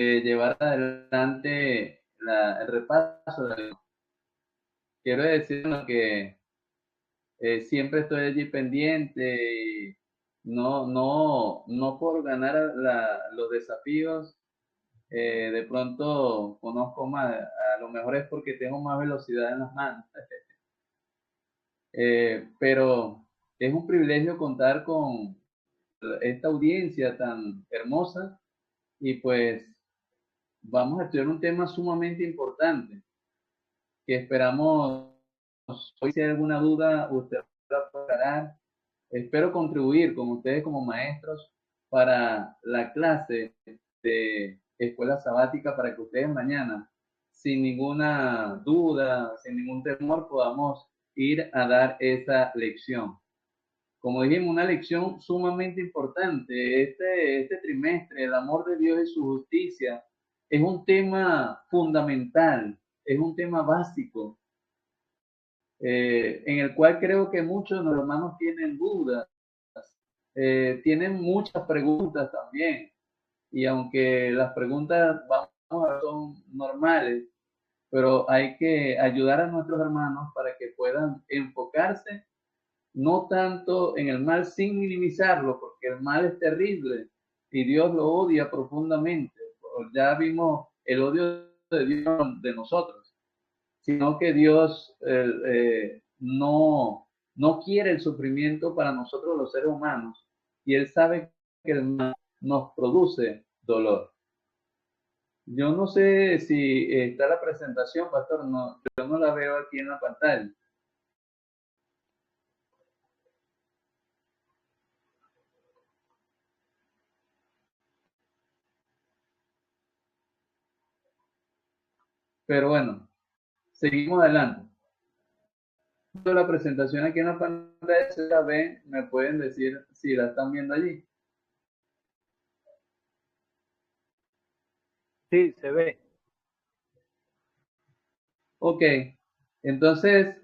llevar adelante el repaso. Quiero decir que siempre estoy allí pendiente y no por ganar los desafíos, de pronto conozco más, a lo mejor es porque tengo más velocidad en las manos, pero es un privilegio contar con esta audiencia tan hermosa y pues vamos a estudiar un tema sumamente importante que esperamos, hoy si hay alguna duda, usted la puede aclarar. Espero contribuir con ustedes como maestros para la clase de escuela sabática para que ustedes mañana, sin ninguna duda, sin ningún temor, podamos ir a dar esa lección. Como dijimos, una lección sumamente importante. Este trimestre, el amor de Dios y su justicia, es un tema fundamental, es un tema básico, en el cual creo que muchos de los hermanos tienen dudas, tienen muchas preguntas también. Y aunque las preguntas, vamos a ver, son normales, pero hay que ayudar a nuestros hermanos para que puedan enfocarse no tanto en el mal sin minimizarlo, porque el mal es terrible y Dios lo odia profundamente. Ya vimos el odio de Dios de nosotros, sino que Dios no quiere el sufrimiento para nosotros los seres humanos y Él sabe que el mal nos produce dolor. Yo no sé si está la presentación, pastor, no, yo no la veo aquí en la pantalla. Pero bueno, seguimos adelante. La presentación aquí en la pantalla, si la ven, me pueden decir si la están viendo allí. Sí, se ve. Ok, entonces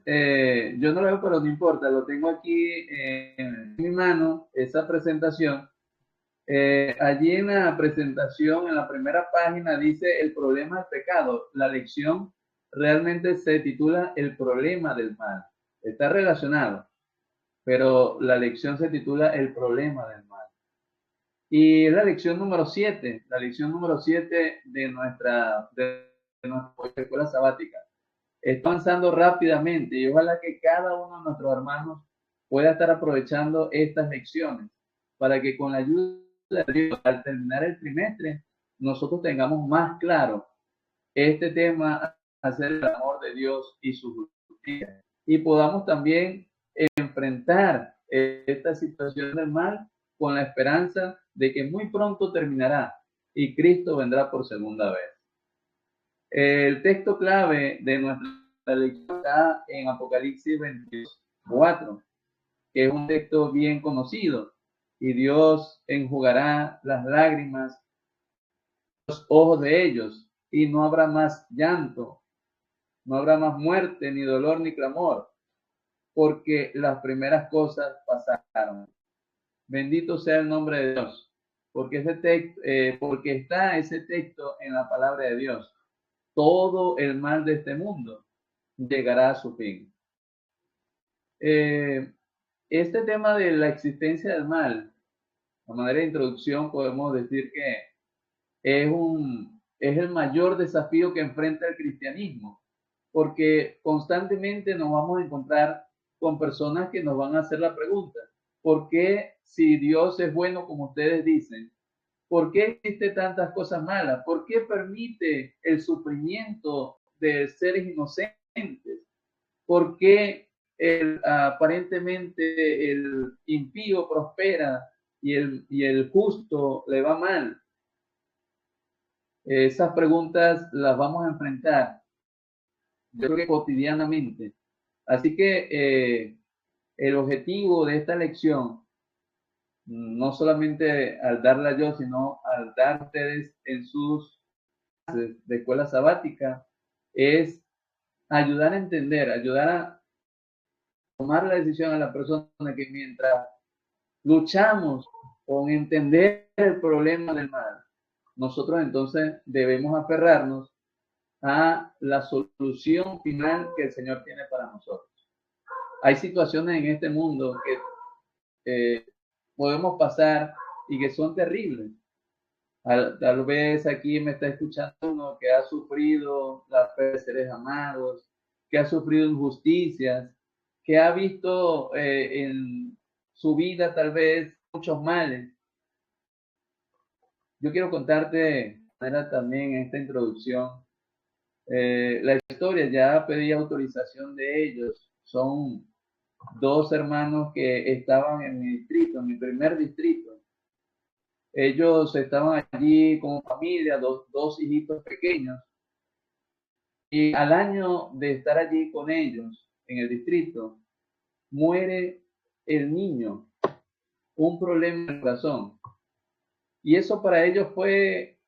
yo no lo veo, pero no importa, lo tengo aquí en mi mano, esa presentación. Allí en la presentación, en la primera página, dice el problema del pecado. La lección realmente se titula El problema del mal. Está relacionado, pero la lección se titula El problema del mal. Y es la lección número 7, la lección número 7 de nuestra escuela sabática. Está avanzando rápidamente y ojalá que cada uno de nuestros hermanos pueda estar aprovechando estas lecciones para que con la ayuda de Dios, al terminar el trimestre, nosotros tengamos más claro este tema hacer el amor de Dios y su justicia y podamos también enfrentar esta situación del mal con la esperanza de que muy pronto terminará y Cristo vendrá por segunda vez. El texto clave de nuestra lección está en Apocalipsis 22:4, que es un texto bien conocido. Y Dios enjugará las lágrimas, los ojos de ellos, y no habrá más llanto, no habrá más muerte, ni dolor, ni clamor, porque las primeras cosas pasaron. Bendito sea el nombre de Dios, porque porque está ese texto en la palabra de Dios. Todo el mal de este mundo llegará a su fin. Eh, este tema de la existencia del mal, a manera de introducción, podemos decir que es el mayor desafío que enfrenta el cristianismo, porque constantemente nos vamos a encontrar con personas que nos van a hacer la pregunta, ¿por qué si Dios es bueno como ustedes dicen? ¿Por qué existe tantas cosas malas? ¿Por qué permite el sufrimiento de seres inocentes? ¿Por qué aparentemente el impío prospera y el justo le va mal? Esas preguntas las vamos a enfrentar, yo creo que cotidianamente. Así que el objetivo de esta lección, no solamente al darla yo, sino al dar ustedes en sus clases de escuela sabática, es ayudar a entender, ayudar a tomar la decisión a la persona que mientras luchamos con entender el problema del mal, nosotros entonces debemos aferrarnos a la solución final que el Señor tiene para nosotros. Hay situaciones en este mundo que podemos pasar y que son terribles. Tal vez aquí me está escuchando uno que ha sufrido la pérdida de seres amados, que ha sufrido injusticias, que ha visto en su vida tal vez muchos males. Yo quiero contarte también en esta introducción la historia. Ya pedí autorización de ellos. Son dos hermanos que estaban en mi distrito, en mi primer distrito. Ellos estaban allí como familia, dos hijitos pequeños. Y al año de estar allí con ellos en el distrito, muere el niño, un problema en el corazón. Y eso para ellos fue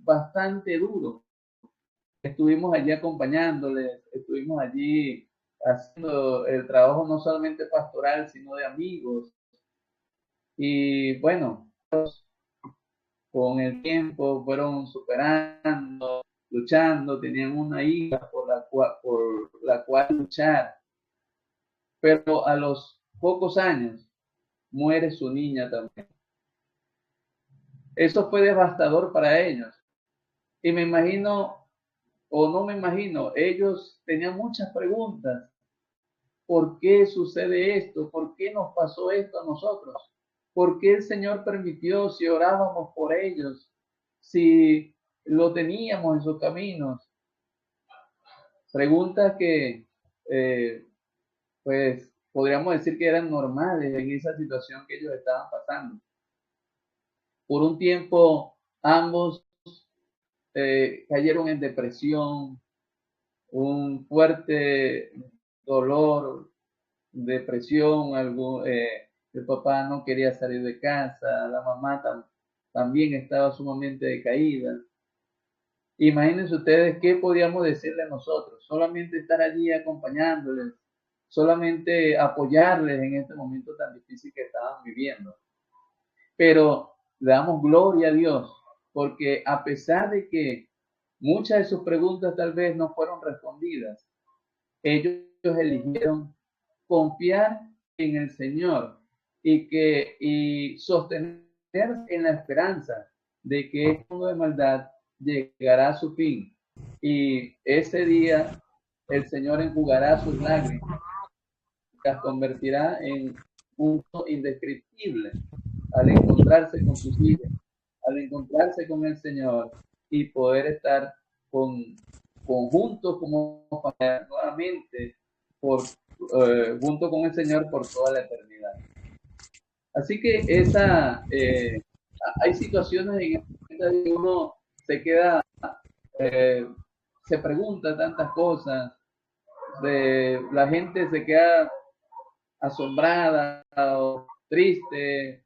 bastante duro. Estuvimos allí acompañándoles, estuvimos allí haciendo el trabajo no solamente pastoral, sino de amigos. Y bueno, con el tiempo fueron superando, luchando, tenían una hija por la cual luchar. Pero a los pocos años muere su niña también. Eso fue devastador para ellos. Y me imagino, o no me imagino, ellos tenían muchas preguntas. ¿Por qué sucede esto? ¿Por qué nos pasó esto a nosotros? ¿Por qué el Señor permitió si orábamos por ellos? Si lo teníamos en sus caminos. Preguntas que, pues, podríamos decir que eran normales en esa situación que ellos estaban pasando. Por un tiempo, ambos cayeron en depresión, un fuerte dolor, depresión, el papá no quería salir de casa, la mamá también estaba sumamente decaída. Imagínense ustedes qué podíamos decirle nosotros, solamente estar allí acompañándoles, solamente apoyarles en este momento tan difícil que estaban viviendo. Pero le damos gloria a Dios, porque a pesar de que muchas de sus preguntas tal vez no fueron respondidas, ellos eligieron confiar en el Señor y sostener en la esperanza de que este mundo de maldad llegará a su fin. Y ese día el Señor enjugará sus lágrimas, las convertirá en un indescriptible al encontrarse con sus hijos, al encontrarse con el Señor y poder estar conjuntos como familia nuevamente junto con el Señor por toda la eternidad. Así que hay situaciones en las que uno se queda, se pregunta tantas cosas, la gente se queda asombrada o triste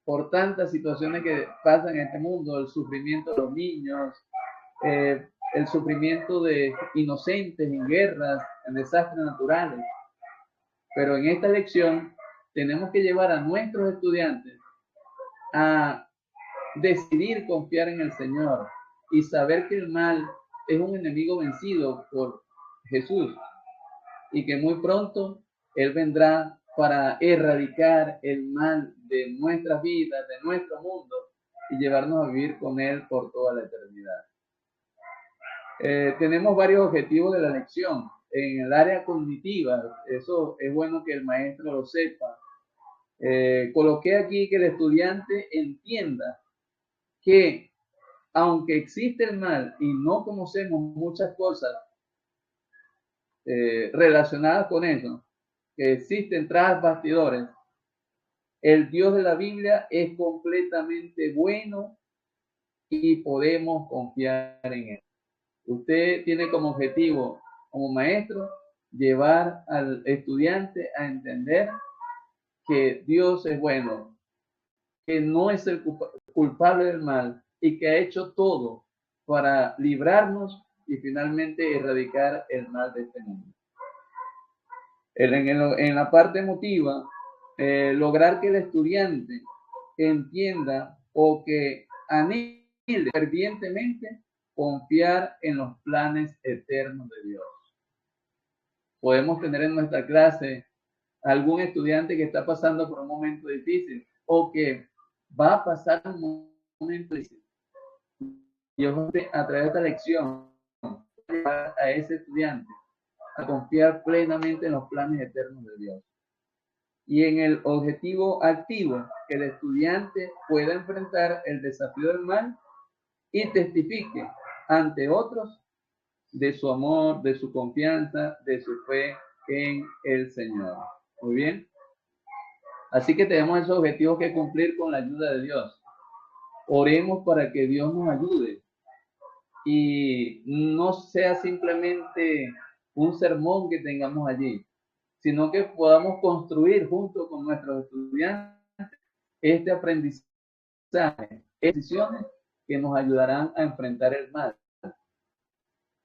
por tantas situaciones que pasan en este mundo, el sufrimiento de los niños, el sufrimiento de inocentes en guerras, en desastres naturales. Pero en esta lección tenemos que llevar a nuestros estudiantes a decidir confiar en el Señor y saber que el mal es un enemigo vencido por Jesús y que muy pronto Él vendrá para erradicar el mal de nuestras vidas, de nuestro mundo y llevarnos a vivir con Él por toda la eternidad. Tenemos varios objetivos de la lección. En el área cognitiva, eso es bueno que el maestro lo sepa. Coloqué aquí que el estudiante entienda que aunque existe el mal y no conocemos muchas cosas relacionadas con eso, que existen tras bastidores, el Dios de la Biblia es completamente bueno y podemos confiar en Él. Usted tiene como objetivo, como maestro, llevar al estudiante a entender que Dios es bueno, que no es el culpable del mal y que ha hecho todo para librarnos y finalmente erradicar el mal de este mundo. En la parte emotiva, lograr que el estudiante entienda o que anhele fervientemente confiar en los planes eternos de Dios. Podemos tener en nuestra clase algún estudiante que está pasando por un momento difícil o que va a pasar un momento difícil. Dios a través de esta lección va a ese estudiante a confiar plenamente en los planes eternos de Dios. Y en el objetivo activo, que el estudiante pueda enfrentar el desafío del mal y testifique ante otros de su amor, de su confianza, de su fe en el Señor. Muy bien. Así que tenemos esos objetivos que cumplir con la ayuda de Dios. Oremos para que Dios nos ayude y no sea simplemente un sermón que tengamos allí, sino que podamos construir junto con nuestros estudiantes este aprendizaje, decisiones que nos ayudarán a enfrentar el mal.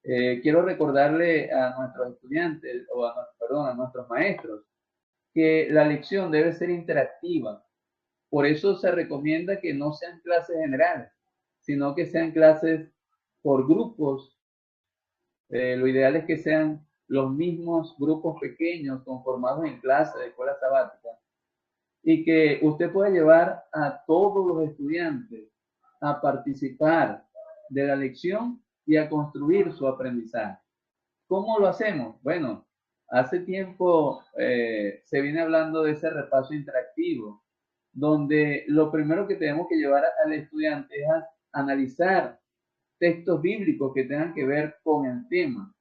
Quiero recordarle a nuestros estudiantes, a nuestros maestros, que la lección debe ser interactiva. Por eso se recomienda que no sean clases generales, sino que sean clases por grupos. Lo ideal es que sean los mismos grupos pequeños conformados en clases de escuela sabática y que usted pueda llevar a todos los estudiantes a participar de la lección y a construir su aprendizaje. ¿Cómo lo hacemos? Bueno, hace tiempo se viene hablando de ese repaso interactivo, donde lo primero que tenemos que llevar al estudiante es a analizar textos bíblicos que tengan que ver con el tema,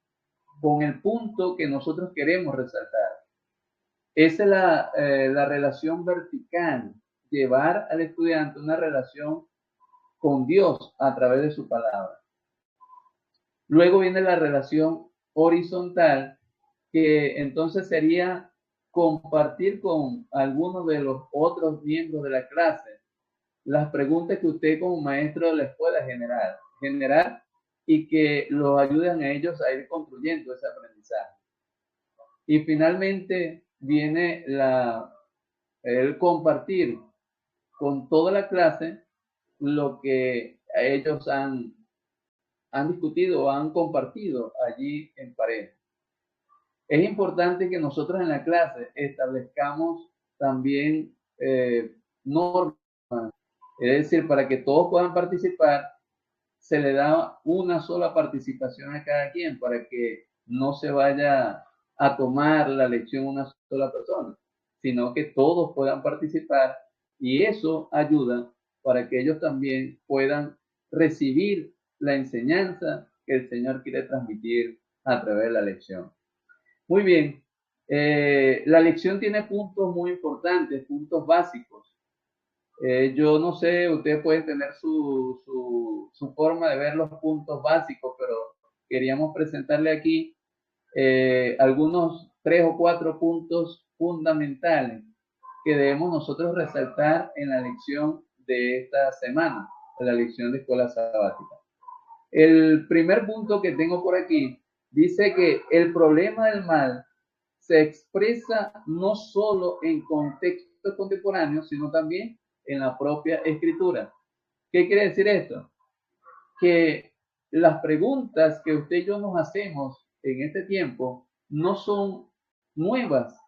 con el punto que nosotros queremos resaltar. Esa es la relación vertical, llevar al estudiante una relación con Dios a través de su palabra. Luego viene la relación horizontal, que entonces sería compartir con algunos de los otros miembros de la clase las preguntas que usted como maestro les pueda generar y que los ayuden a ellos a ir construyendo ese aprendizaje. Y finalmente viene el compartir con toda la clase lo que ellos han discutido o han compartido allí en pareja. Es importante que nosotros en la clase establezcamos también normas, es decir, para que todos puedan participar, se le da una sola participación a cada quien para que no se vaya a tomar la lección una sola persona, sino que todos puedan participar y eso ayuda para que ellos también puedan recibir la enseñanza que el Señor quiere transmitir a través de la lección. Muy bien, la lección tiene puntos muy importantes, puntos básicos. Yo no sé, ustedes pueden tener su forma de ver los puntos básicos, pero queríamos presentarle aquí algunos 3 o 4 puntos fundamentales que debemos nosotros resaltar en la lección de esta semana, en la lección de escuela sabática. El primer punto que tengo por aquí dice que el problema del mal se expresa no solo en contextos contemporáneos, sino también en la propia escritura. ¿Qué quiere decir esto? Que las preguntas que usted y yo nos hacemos en este tiempo no son nuevas.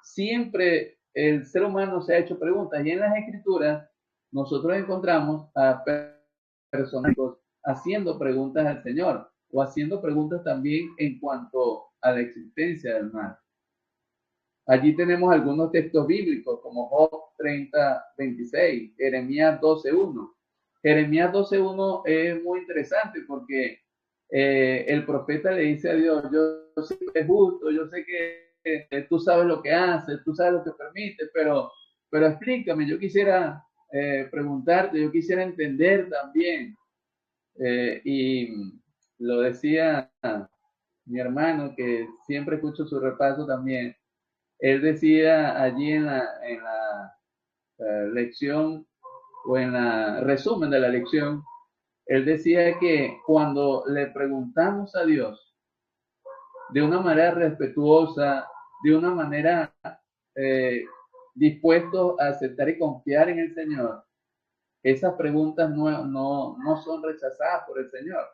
Siempre el ser humano se ha hecho preguntas y en las escrituras nosotros encontramos a personas haciendo preguntas al Señor o haciendo preguntas también en cuanto a la existencia del mal. Allí tenemos algunos textos bíblicos como Job 30:26, Jeremías 12:1. Jeremías 12:1 es muy interesante porque el profeta le dice a Dios, yo sé que es justo, yo sé que tú sabes lo que haces, tú sabes lo que permites, pero explícame, yo quisiera preguntarte, yo quisiera entender también. Y lo decía mi hermano, que siempre escucho su repaso también. Él decía allí en la lección o en la resumen de la lección, él decía que cuando le preguntamos a Dios de una manera respetuosa, de una manera dispuestos a aceptar y confiar en el Señor, Esas preguntas no son rechazadas por el Señor,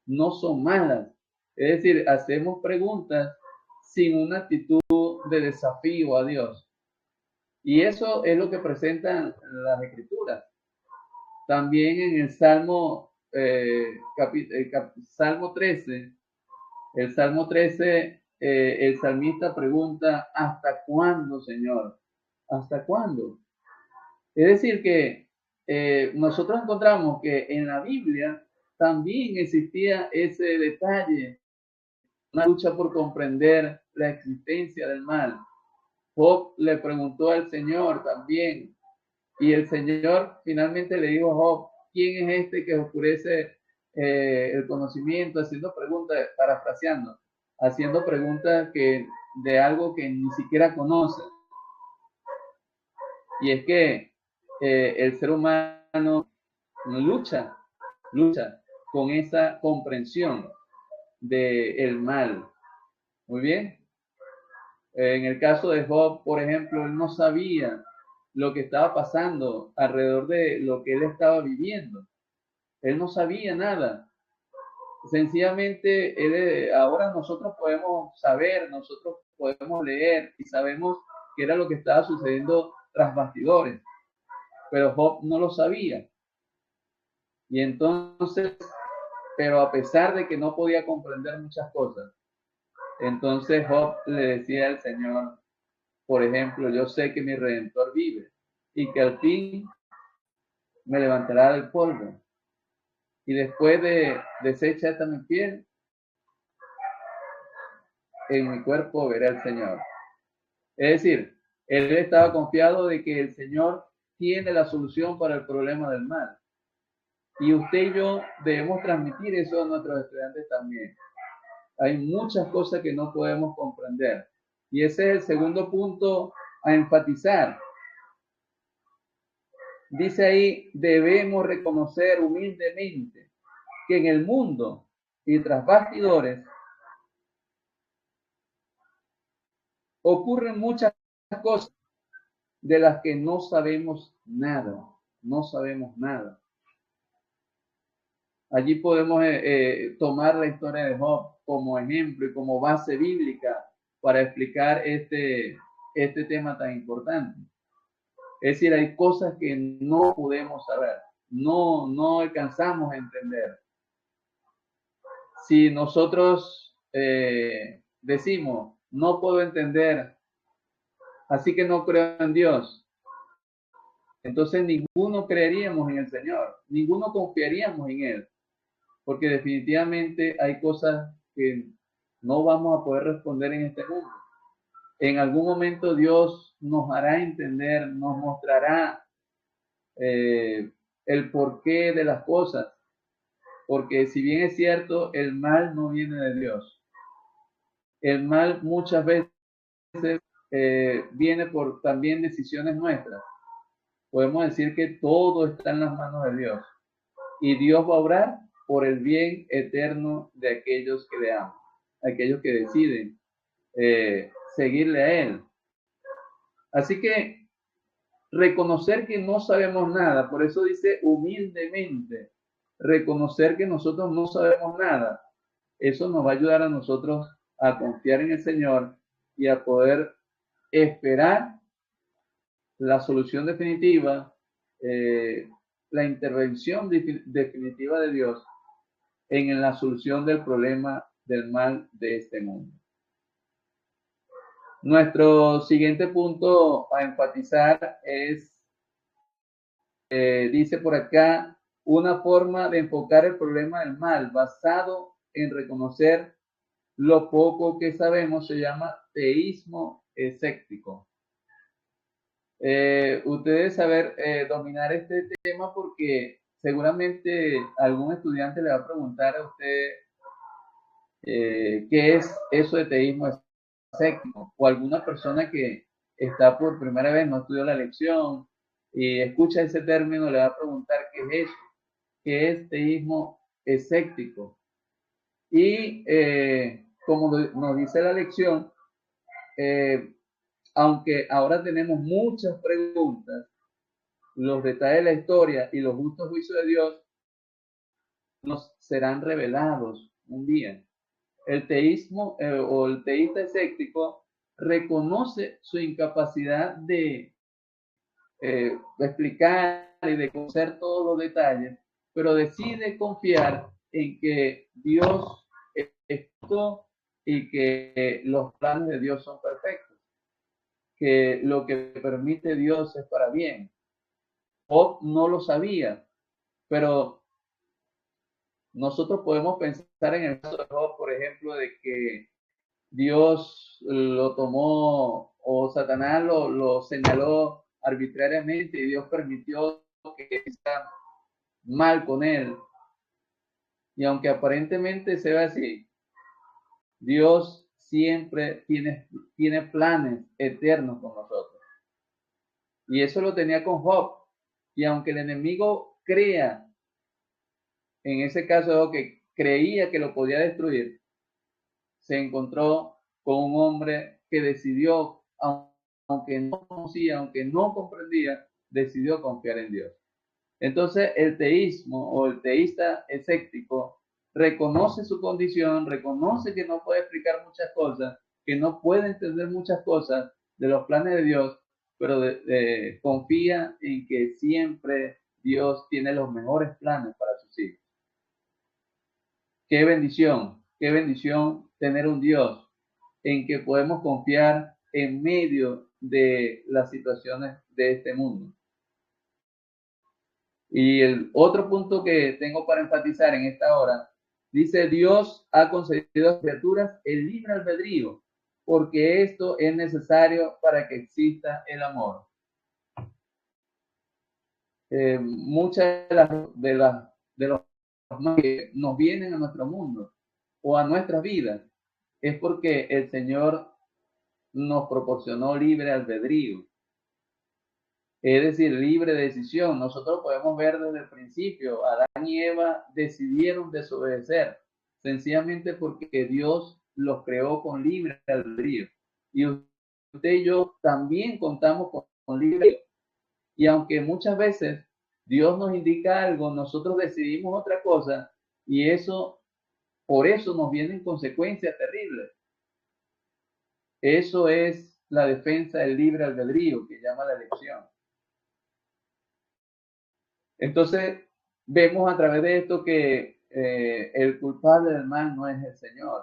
no son malas. Es decir, hacemos preguntas sin una actitud de desafío a Dios. Y eso es lo que presentan las Escrituras. También en el Salmo, Salmo 13, el Salmo 13, el salmista pregunta, ¿hasta cuándo, Señor? ¿Hasta cuándo? Es decir, que nosotros encontramos que en la Biblia también existía ese detalle, una lucha por comprender la existencia del mal. Job le preguntó al Señor también, y el Señor finalmente le dijo a Job, ¿quién es este que oscurece el conocimiento? Haciendo preguntas, parafraseando, haciendo preguntas de algo que ni siquiera conoce. Y es que el ser humano lucha con esa comprensión del mal. Muy bien. En el caso de Job, por ejemplo, él no sabía lo que estaba pasando alrededor de lo que él estaba viviendo. Él no sabía nada. Sencillamente, ahora nosotros podemos saber, nosotros podemos leer y sabemos qué era lo que estaba sucediendo tras bastidores. Pero Job no lo sabía. Y entonces, pero a pesar de que no podía comprender muchas cosas, entonces Job le decía al Señor, por ejemplo, yo sé que mi Redentor vive y que al fin me levantará del polvo. Y después de deshecha esta mi piel, en mi cuerpo veré al Señor. Es decir, él estaba confiado de que el Señor tiene la solución para el problema del mal. Y usted y yo debemos transmitir eso a nuestros estudiantes también. Hay muchas cosas que no podemos comprender. Y ese es el segundo punto a enfatizar. Dice ahí, debemos reconocer humildemente que en el mundo y tras bastidores ocurren muchas cosas de las que no sabemos nada. No sabemos nada. Allí podemos tomar la historia de Job como ejemplo y como base bíblica para explicar este tema tan importante. Es decir, hay cosas que no podemos saber, no alcanzamos a entender. Si nosotros decimos, no puedo entender, así que no creo en Dios, entonces ninguno creeríamos en el Señor, ninguno confiaríamos en Él, porque definitivamente hay cosas que no vamos a poder responder en este mundo. En algún momento Dios nos hará entender, nos mostrará el porqué de las cosas, porque si bien es cierto, el mal no viene de Dios. El mal muchas veces viene por también decisiones nuestras. Podemos decir que todo está en las manos de Dios y Dios va a obrar por el bien eterno de aquellos que le aman, aquellos que deciden seguirle a Él. Así que reconocer que no sabemos nada, por eso dice humildemente, reconocer que nosotros no sabemos nada, eso nos va a ayudar a nosotros a confiar en el Señor y a poder esperar la solución definitiva, la intervención definitiva de Dios en la solución del problema del mal de este mundo. Nuestro siguiente punto a enfatizar es, dice por acá, una forma de enfocar el problema del mal basado en reconocer lo poco que sabemos se llama teísmo escéptico. Ustedes saber dominar este tema porque seguramente algún estudiante le va a preguntar a usted qué es eso de teísmo escéptico, o alguna persona que está por primera vez, no estudió la lección y escucha ese término, le va a preguntar qué es eso, qué es teísmo escéptico. Y como nos dice la lección, aunque ahora tenemos muchas preguntas, los detalles de la historia y los justos juicios de Dios nos serán revelados un día. El teísmo o el teísta escéptico reconoce su incapacidad de explicar y de conocer todos los detalles, pero decide confiar en que Dios es esto y que los planes de Dios son perfectos, que lo que permite Dios es para bien. Job no lo sabía, pero nosotros podemos pensar en el caso de Job, por ejemplo, de que Dios lo tomó o Satanás lo señaló arbitrariamente y Dios permitió que hiciera mal con él. Y aunque aparentemente se ve así, Dios siempre tiene planes eternos con nosotros. Y eso lo tenía con Job. Y aunque el enemigo crea, en ese caso que creía que lo podía destruir, se encontró con un hombre que decidió, aunque no conocía, aunque no comprendía, decidió confiar en Dios. Entonces el teísmo o el teísta escéptico reconoce su condición, reconoce que no puede explicar muchas cosas, que no puede entender muchas cosas de los planes de Dios, pero confía en que siempre Dios tiene los mejores planes para sus hijos. Qué bendición tener un Dios en que podemos confiar en medio de las situaciones de este mundo. Y el otro punto que tengo para enfatizar en esta hora, dice: Dios ha concedido a las criaturas el libre albedrío, porque esto es necesario para que exista el amor. Muchas de los que nos vienen a nuestro mundo o a nuestras vidas es porque el Señor nos proporcionó libre albedrío, es decir, libre decisión. Nosotros podemos ver desde el principio, Adán y Eva decidieron desobedecer, sencillamente porque Dios los creó con libre albedrío. Y usted y yo también contamos con libre albedrío. Y aunque muchas veces Dios nos indica algo, nosotros decidimos otra cosa, y por eso nos vienen consecuencias terribles. Eso es la defensa del libre albedrío que llama la elección. Entonces, vemos a través de esto que el culpable del mal no es el Señor.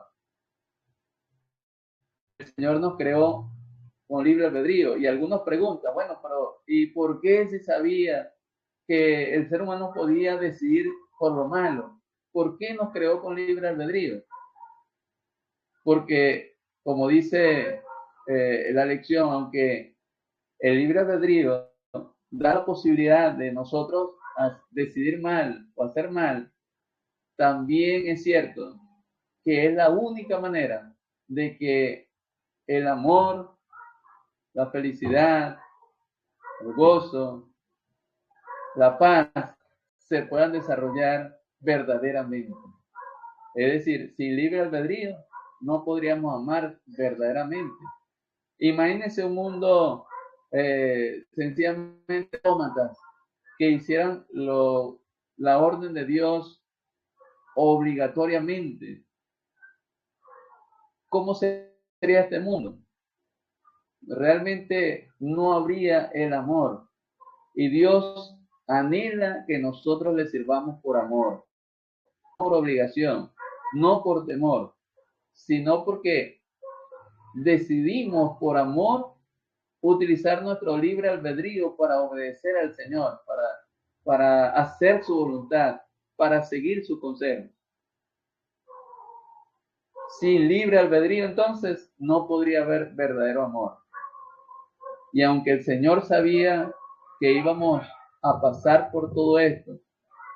El Señor nos creó con libre albedrío. Y algunos preguntan, bueno, pero ¿y por qué se sabía que el ser humano podía decidir por lo malo? ¿Por qué nos creó con libre albedrío? Porque, como dice la lección, aunque el libre albedrío da la posibilidad de nosotros decidir mal o hacer mal, también es cierto que es la única manera de que el amor, la felicidad, el gozo, la paz se puedan desarrollar verdaderamente. Es decir, sin libre albedrío no podríamos amar verdaderamente. Imagínense un mundo sencillamente tómatas que hicieran la orden de Dios obligatoriamente. ¿Cómo sería este mundo? Realmente no habría el amor. Y Dios anhela que nosotros le sirvamos por amor, por obligación, no por temor, sino porque decidimos por amor utilizar nuestro libre albedrío para obedecer al Señor, para hacer su voluntad, para seguir su consejo. Sin libre albedrío, entonces, no podría haber verdadero amor. Y aunque el Señor sabía que íbamos a pasar por todo esto,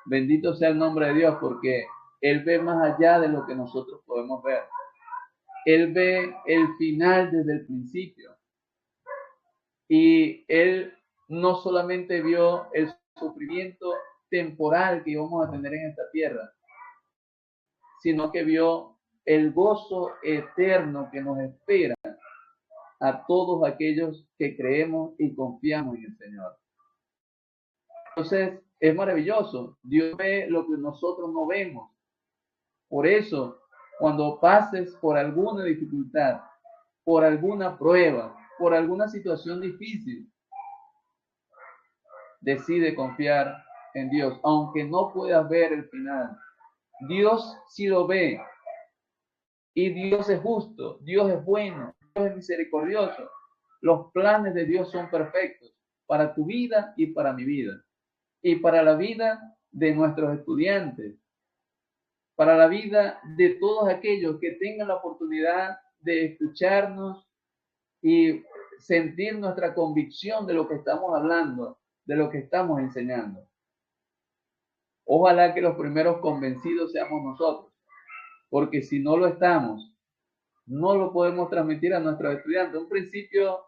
bendito sea el nombre de Dios, porque Él ve más allá de lo que nosotros podemos ver. Él ve el final desde el principio. Y Él no solamente vio el sufrimiento temporal que íbamos a tener en esta tierra, sino que vio el gozo eterno que nos espera a todos aquellos que creemos y confiamos en el Señor. Entonces, es maravilloso. Dios ve lo que nosotros no vemos. Por eso, cuando pases por alguna dificultad, por alguna prueba, por alguna situación difícil, decide confiar en Dios, aunque no puedas ver el final. Dios sí lo ve, y Dios es justo, Dios es bueno, Dios es misericordioso. Los planes de Dios son perfectos para tu vida y para mi vida, y para la vida de nuestros estudiantes, para la vida de todos aquellos que tengan la oportunidad de escucharnos y sentir nuestra convicción de lo que estamos hablando, de lo que estamos enseñando. Ojalá que los primeros convencidos seamos nosotros, porque si no lo estamos, no lo podemos transmitir a nuestros estudiantes. Un principio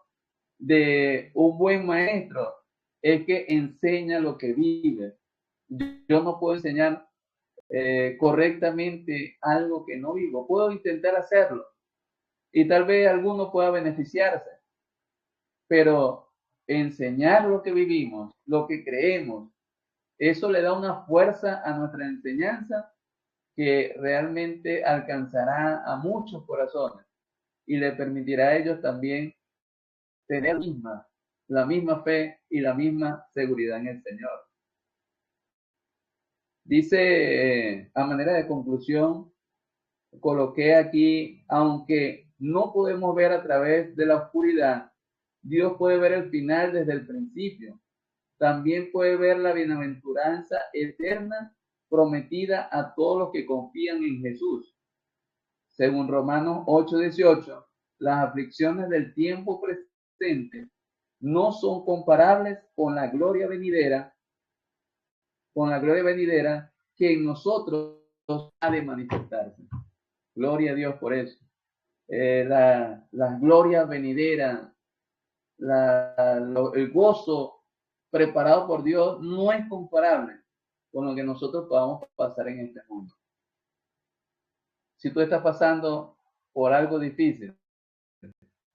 de un buen maestro es que enseña lo que vive. Yo no puedo enseñar correctamente algo que no vivo. Puedo intentar hacerlo y tal vez alguno pueda beneficiarse, pero enseñar lo que vivimos, lo que creemos, eso le da una fuerza a nuestra enseñanza que realmente alcanzará a muchos corazones y le permitirá a ellos también tener la misma fe y la misma seguridad en el Señor. Dice, a manera de conclusión, coloqué aquí, aunque no podemos ver a través de la oscuridad, Dios puede ver el final desde el principio. También puede ver la bienaventuranza eterna prometida a todos los que confían en Jesús. Según Romanos 8:18, las aflicciones del tiempo presente no son comparables con la gloria venidera, que en nosotros ha de manifestarse. Gloria a Dios por eso. La gloria venidera, el gozo preparado por Dios no es comparable con lo que nosotros podamos pasar en este mundo. Si tú estás pasando por algo difícil,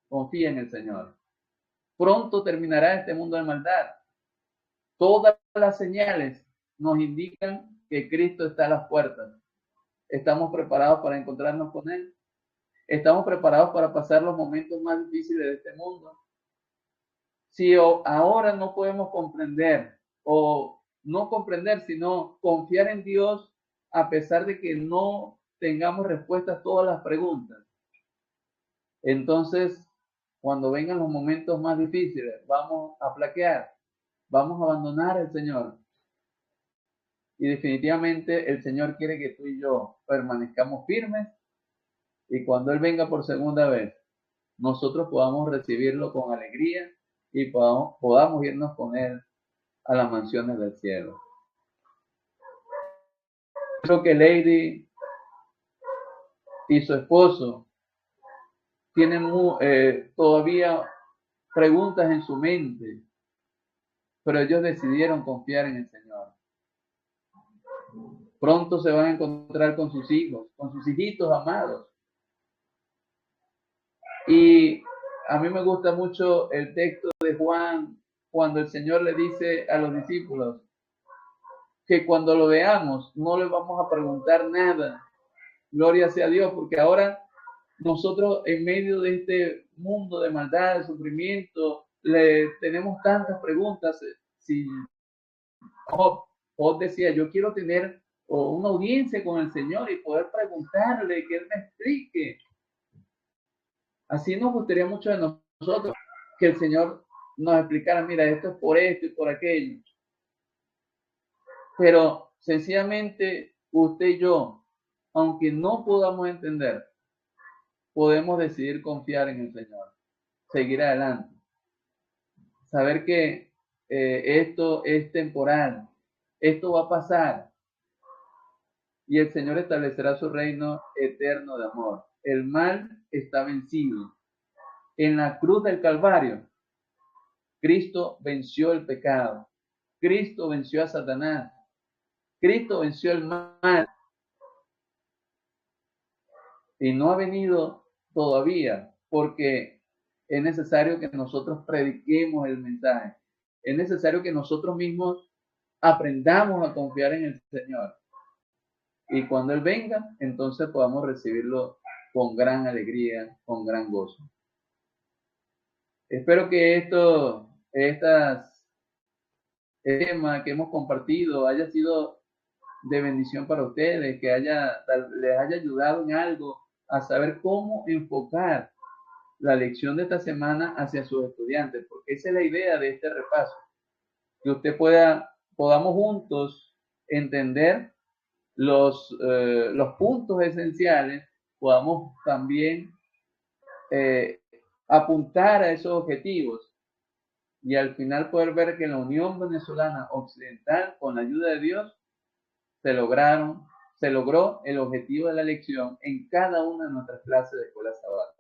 confía en el Señor. Pronto terminará este mundo de maldad. Todas las señales nos indican que Cristo está a las puertas. ¿Estamos preparados para encontrarnos con Él? ¿Estamos preparados para pasar los momentos más difíciles de este mundo? Si ahora no podemos comprender, o no comprender, sino confiar en Dios a pesar de que no tengamos respuestas a todas las preguntas, entonces cuando vengan los momentos más difíciles vamos a flaquear, vamos a abandonar al Señor. Y definitivamente el Señor quiere que tú y yo permanezcamos firmes y cuando Él venga por segunda vez, nosotros podamos recibirlo con alegría y podamos irnos con Él a las mansiones del cielo. Creo que Lady y su esposo tienen todavía preguntas en su mente, pero ellos decidieron confiar en el Señor. Pronto se van a encontrar con sus hijos, con sus hijitos amados. Y a mí me gusta mucho el texto de Juan, cuando el Señor le dice a los discípulos que cuando lo veamos no le vamos a preguntar nada. Gloria sea a Dios, porque ahora nosotros en medio de este mundo de maldad, de sufrimiento, le tenemos tantas preguntas. Si Job decía, yo quiero tener una audiencia con el Señor y poder preguntarle, que Él me explique. Así nos gustaría mucho de nosotros que el Señor nos explicara, mira, esto es por esto y por aquello. Pero sencillamente usted y yo, aunque no podamos entender, podemos decidir confiar en el Señor, seguir adelante, saber que esto es temporal, esto va a pasar y el Señor establecerá su reino eterno de amor. El mal está vencido. En la cruz del Calvario, Cristo venció el pecado, Cristo venció a Satanás, Cristo venció el mal y no ha venido todavía porque es necesario que nosotros prediquemos el mensaje. Es necesario que nosotros mismos aprendamos a confiar en el Señor. Y cuando Él venga, entonces podamos recibirlo con gran alegría, con gran gozo. Espero que estas temas que hemos compartido haya sido de bendición para ustedes, que les haya ayudado en algo a saber cómo enfocar la lección de esta semana hacia sus estudiantes, porque esa es la idea de este repaso, que podamos juntos entender los puntos esenciales, podamos también apuntar a esos objetivos y al final poder ver que en la Unión Venezolana Occidental, con la ayuda de Dios, se logró el objetivo de la lección en cada una de nuestras clases de escuela sabática.